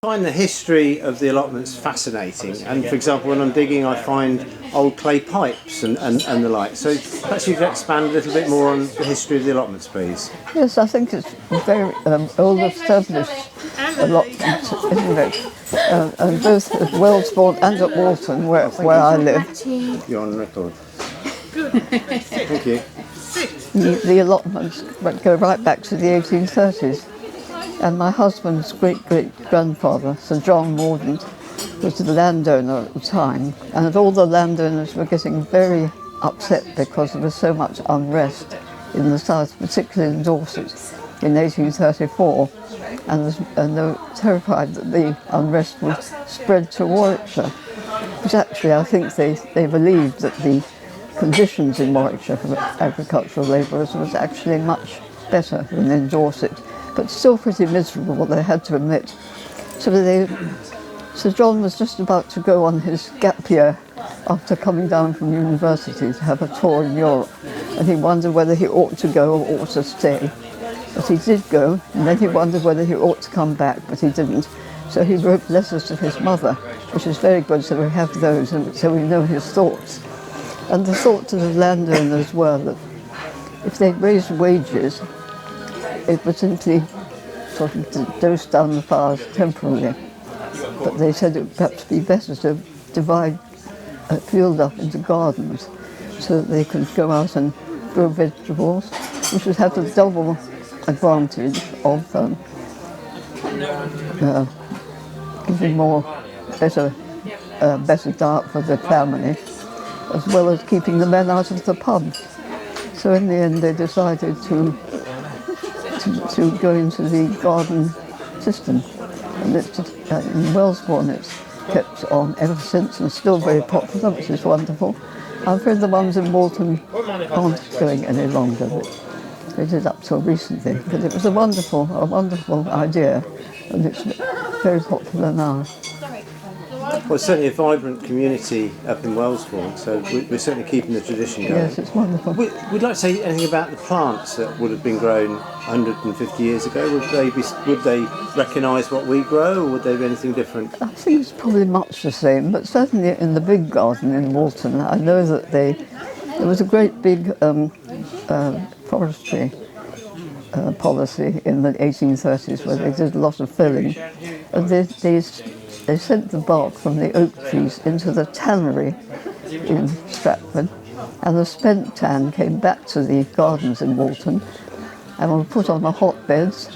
I find the history of the allotments fascinating, and for example when I'm digging I find old clay pipes and the like, so perhaps you could expand a little bit more on the history of the allotments, please. Yes, I think it's very old established allotments, isn't it? And both at Wellesbourne and at Walton, where I live. You're on record. Thank you. The allotments go right back to the 1830s. And my husband's great-great-grandfather, Sir John Mordaunt, was the landowner at the time. And all the landowners were getting very upset because there was so much unrest in the south, particularly in Dorset, in 1834. And they were terrified that the unrest would spread to Warwickshire. But actually, I think they believed that the conditions in Warwickshire for agricultural labourers was actually much better than in Dorset, but still pretty miserable, they had to admit. So Sir John was just about to go on his gap year after coming down from university to have a tour in Europe, and he wondered whether he ought to go or ought to stay. But he did go, and then he wondered whether he ought to come back, but he didn't. So he wrote letters to his mother, which is very good, so we have those, and so we know his thoughts. And the thoughts of the landowners were that if they raised wages, it would simply sort of dose down the fires temporarily. But they said it would perhaps be better to divide a field up into gardens so that they could go out and grow vegetables, which would have the double advantage of giving better diet for the family, as well as keeping the men out of the pub. So in the end they decided to go into the garden system. And in Wellesbourne it's kept on ever since and still very popular, which is wonderful. I'm afraid the ones in Walton aren't going any longer. They did up till recently, but it was a wonderful idea, and it's very popular now. Well, it's certainly a vibrant community up in Wellesbourne, so we're certainly keeping the tradition going. Yes, it's wonderful. Would you like to say anything about the plants that would have been grown 150 years ago? Would they recognise what we grow, or would they be anything different? I think it's probably much the same, but certainly in the big garden in Walton, I know that there was a great big forestry policy in the 1830s where they did a lot of felling, and they sent the bark from the oak trees into the tannery in Stratford, and the spent tan came back to the gardens in Walton and were put on the hotbeds,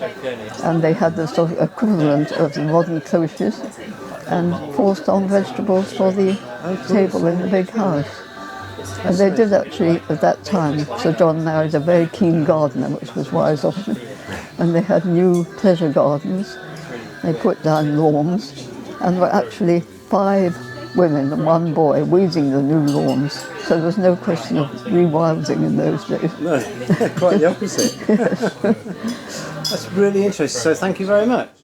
and they had the sort of equivalent of the modern cloches and forced on vegetables for the table in the big house. And they did actually, at that time, Sir John married a very keen gardener, which was wise of him, and they had new pleasure gardens. They put down lawns, and there were actually 5 women and 1 boy weeding the new lawns, so there was no question of rewilding in those days. No, quite the opposite. That's really interesting, so thank you very much.